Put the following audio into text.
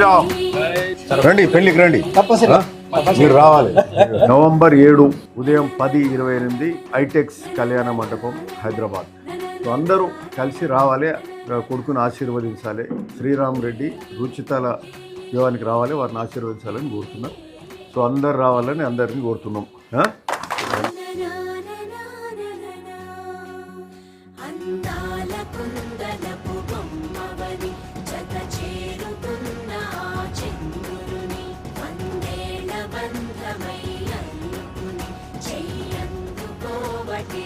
శ్రీరామ్. రండి, పెళ్లికి రండి, మీరు రావాలి. నవంబర్ 7 ఉదయం 10:28 ఐటెక్స్ కళ్యాణ మండపం, హైదరాబాద్. సో అందరూ కలిసి రావాలి, కొడుకుని ఆశీర్వదించాలి. శ్రీరామ్ రెడ్డి రుచితల యువానికి రావాలి, వారిని ఆశీర్వదించాలని కోరుతున్నాం. సో అందరు రావాలని అందరినీ కోరుతున్నాం. చెయ్యందుకోవటే